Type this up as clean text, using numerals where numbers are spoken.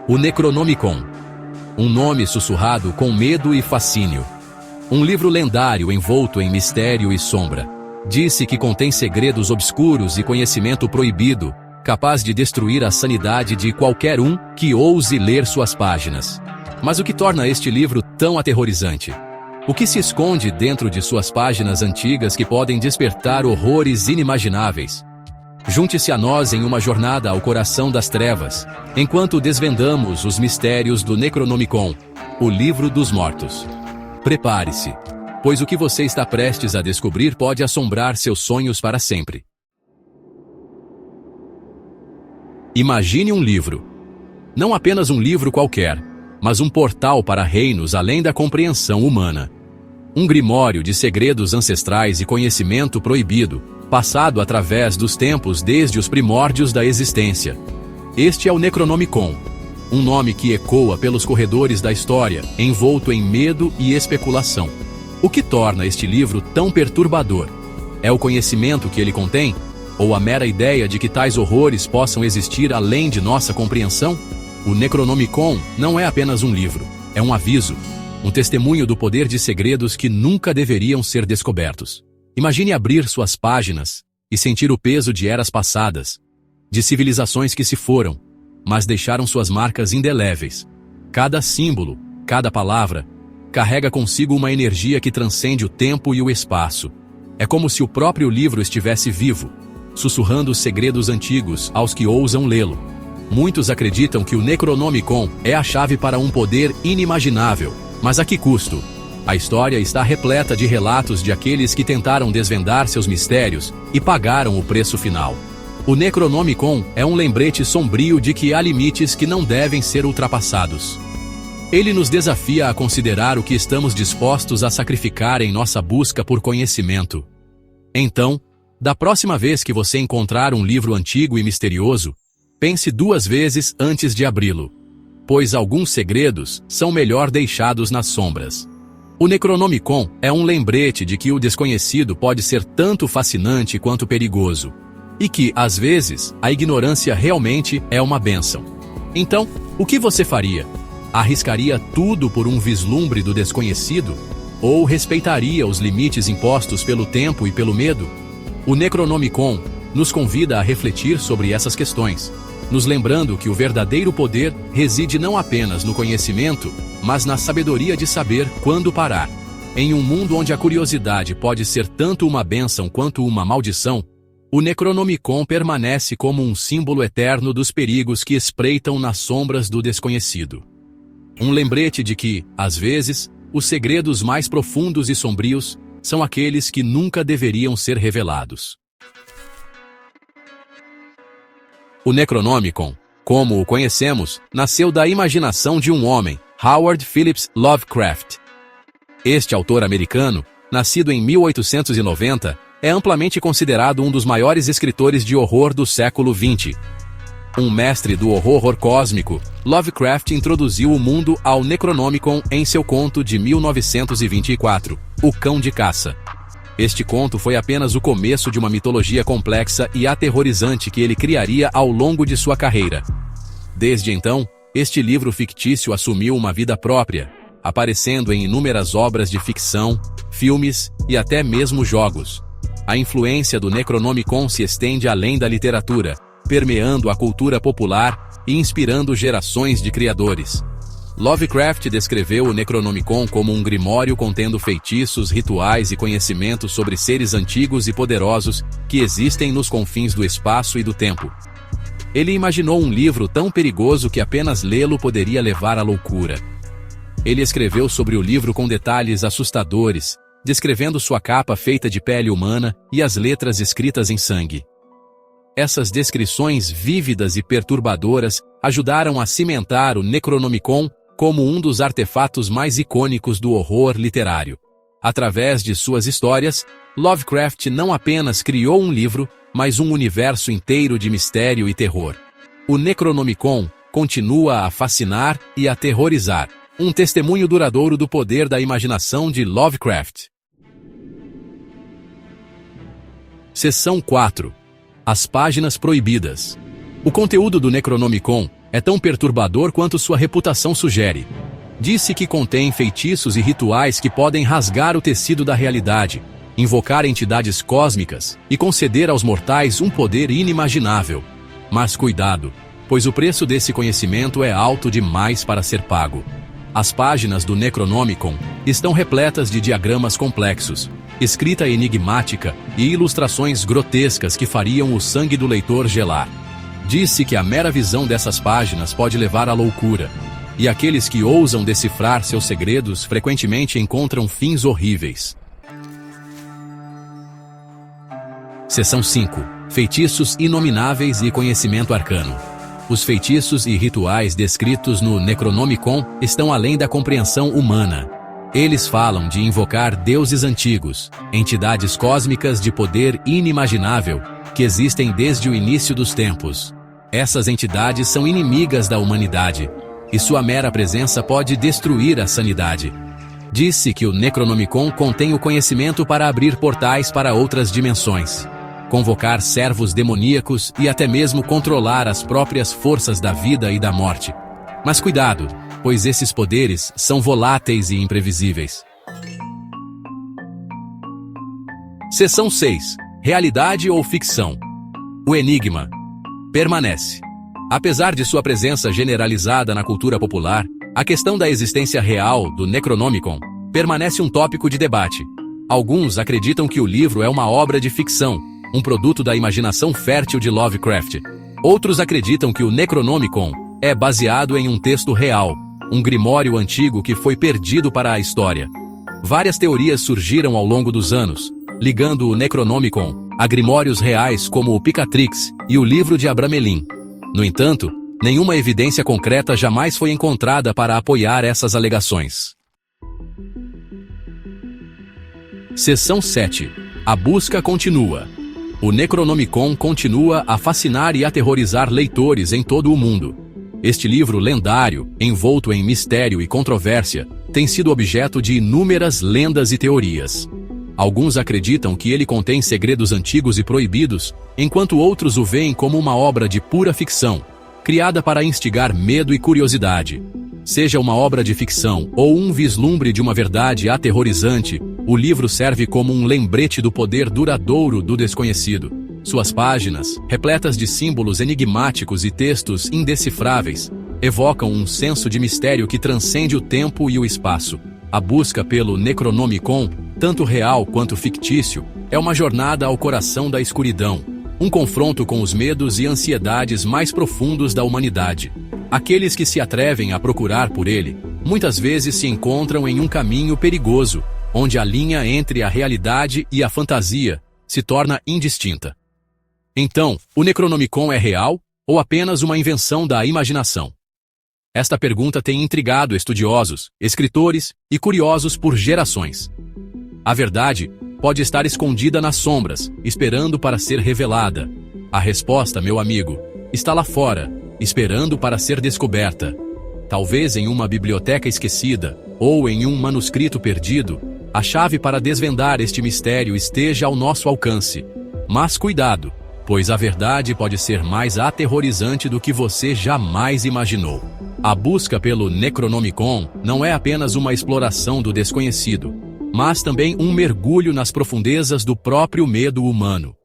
O Necronomicon. Um nome sussurrado com medo e fascínio. Um livro lendário envolto em mistério e sombra. Disse que contém segredos obscuros e conhecimento proibido, capaz de destruir a sanidade de qualquer um que ouse ler suas páginas. Mas o que torna este livro tão aterrorizante? O que se esconde dentro de suas páginas antigas que podem despertar horrores inimagináveis? Junte-se a nós em uma jornada ao coração das trevas, enquanto desvendamos os mistérios do Necronomicon, o livro dos mortos. Prepare-se, pois o que você está prestes a descobrir pode assombrar seus sonhos para sempre. Imagine um livro. Não apenas um livro qualquer, mas um portal para reinos além da compreensão humana. Um grimório de segredos ancestrais e conhecimento proibido, passado através dos tempos desde os primórdios da existência. Este é o Necronomicon, um nome que ecoa pelos corredores da história, envolto em medo e especulação. O que torna este livro tão perturbador? É o conhecimento que ele contém? Ou a mera ideia de que tais horrores possam existir além de nossa compreensão? O Necronomicon não é apenas um livro, é um aviso, um testemunho do poder de segredos que nunca deveriam ser descobertos. Imagine abrir suas páginas e sentir o peso de eras passadas, de civilizações que se foram, mas deixaram suas marcas indeléveis. Cada símbolo, cada palavra, carrega consigo uma energia que transcende o tempo e o espaço. É como se o próprio livro estivesse vivo, sussurrando os segredos antigos aos que ousam lê-lo. Muitos acreditam que o Necronomicon é a chave para um poder inimaginável, mas a que custo? A história está repleta de relatos de aqueles que tentaram desvendar seus mistérios e pagaram o preço final. O Necronomicon é um lembrete sombrio de que há limites que não devem ser ultrapassados. Ele nos desafia a considerar o que estamos dispostos a sacrificar em nossa busca por conhecimento. Então, da próxima vez que você encontrar um livro antigo e misterioso, pense duas vezes antes de abri-lo, pois alguns segredos são melhor deixados nas sombras. O Necronomicon é um lembrete de que o desconhecido pode ser tanto fascinante quanto perigoso, e que, às vezes, a ignorância realmente é uma bênção. Então, o que você faria? Arriscaria tudo por um vislumbre do desconhecido? Ou respeitaria os limites impostos pelo tempo e pelo medo? O Necronomicon nos convida a refletir sobre essas questões, nos lembrando que o verdadeiro poder reside não apenas no conhecimento, mas na sabedoria de saber quando parar. Em um mundo onde a curiosidade pode ser tanto uma bênção quanto uma maldição, o Necronomicon permanece como um símbolo eterno dos perigos que espreitam nas sombras do desconhecido. Um lembrete de que, às vezes, os segredos mais profundos e sombrios são aqueles que nunca deveriam ser revelados. O Necronomicon, como o conhecemos, nasceu da imaginação de um homem, Howard Phillips Lovecraft. Este autor americano, nascido em 1890, é amplamente considerado um dos maiores escritores de horror do século XX. Um mestre do horror cósmico, Lovecraft introduziu o mundo ao Necronomicon em seu conto de 1924, O Cão de Caça. Este conto foi apenas o começo de uma mitologia complexa e aterrorizante que ele criaria ao longo de sua carreira. Desde então, este livro fictício assumiu uma vida própria, aparecendo em inúmeras obras de ficção, filmes e até mesmo jogos. A influência do Necronomicon se estende além da literatura, permeando a cultura popular e inspirando gerações de criadores. Lovecraft descreveu o Necronomicon como um grimório contendo feitiços, rituais e conhecimentos sobre seres antigos e poderosos que existem nos confins do espaço e do tempo. Ele imaginou um livro tão perigoso que apenas lê-lo poderia levar à loucura. Ele escreveu sobre o livro com detalhes assustadores, descrevendo sua capa feita de pele humana e as letras escritas em sangue. Essas descrições vívidas e perturbadoras ajudaram a cimentar o Necronomicon como um dos artefatos mais icônicos do horror literário. Através de suas histórias, Lovecraft não apenas criou um livro, mas um universo inteiro de mistério e terror. O Necronomicon continua a fascinar e aterrorizar, um testemunho duradouro do poder da imaginação de Lovecraft. Seção 4. As páginas proibidas. O conteúdo do Necronomicon É tão perturbador quanto sua reputação sugere. Disse que contém feitiços e rituais que podem rasgar o tecido da realidade, invocar entidades cósmicas e conceder aos mortais um poder inimaginável. Mas cuidado, pois o preço desse conhecimento é alto demais para ser pago. As páginas do Necronomicon estão repletas de diagramas complexos, escrita enigmática e ilustrações grotescas que fariam o sangue do leitor gelar. Disse que a mera visão dessas páginas pode levar à loucura, e aqueles que ousam decifrar seus segredos frequentemente encontram fins horríveis. Seção 5. Feitiços inomináveis e conhecimento arcano. Os feitiços e rituais descritos no Necronomicon estão além da compreensão humana. Eles falam de invocar deuses antigos, entidades cósmicas de poder inimaginável, que existem desde o início dos tempos. Essas entidades são inimigas da humanidade, e sua mera presença pode destruir a sanidade. Disse que o Necronomicon contém o conhecimento para abrir portais para outras dimensões, convocar servos demoníacos e até mesmo controlar as próprias forças da vida e da morte. Mas cuidado, pois esses poderes são voláteis e imprevisíveis. Seção 6. Realidade ou ficção? O enigma permanece. Apesar de sua presença generalizada na cultura popular, a questão da existência real do Necronomicon permanece um tópico de debate. Alguns acreditam que o livro é uma obra de ficção, um produto da imaginação fértil de Lovecraft. Outros acreditam que o Necronomicon é baseado em um texto real, um grimório antigo que foi perdido para a história. Várias teorias surgiram ao longo dos anos, ligando o Necronomicon a grimórios reais como o Picatrix e o livro de Abramelin. No entanto, nenhuma evidência concreta jamais foi encontrada para apoiar essas alegações. Seção 7. A busca continua. O Necronomicon continua a fascinar e aterrorizar leitores em todo o mundo. Este livro lendário, envolto em mistério e controvérsia, tem sido objeto de inúmeras lendas e teorias. Alguns acreditam que ele contém segredos antigos e proibidos, enquanto outros o veem como uma obra de pura ficção, criada para instigar medo e curiosidade. Seja uma obra de ficção ou um vislumbre de uma verdade aterrorizante, o livro serve como um lembrete do poder duradouro do desconhecido. Suas páginas, repletas de símbolos enigmáticos e textos indecifráveis, evocam um senso de mistério que transcende o tempo e o espaço. A busca pelo Necronomicon, tanto real quanto fictício, é uma jornada ao coração da escuridão, um confronto com os medos e ansiedades mais profundos da humanidade. Aqueles que se atrevem a procurar por ele, muitas vezes se encontram em um caminho perigoso, onde a linha entre a realidade e a fantasia se torna indistinta. Então, o Necronomicon é real ou apenas uma invenção da imaginação? Esta pergunta tem intrigado estudiosos, escritores e curiosos por gerações. A verdade pode estar escondida nas sombras, esperando para ser revelada. A resposta, meu amigo, está lá fora, esperando para ser descoberta. Talvez em uma biblioteca esquecida ou em um manuscrito perdido, a chave para desvendar este mistério esteja ao nosso alcance. Mas cuidado, pois a verdade pode ser mais aterrorizante do que você jamais imaginou. A busca pelo Necronomicon não é apenas uma exploração do desconhecido, mas também um mergulho nas profundezas do próprio medo humano.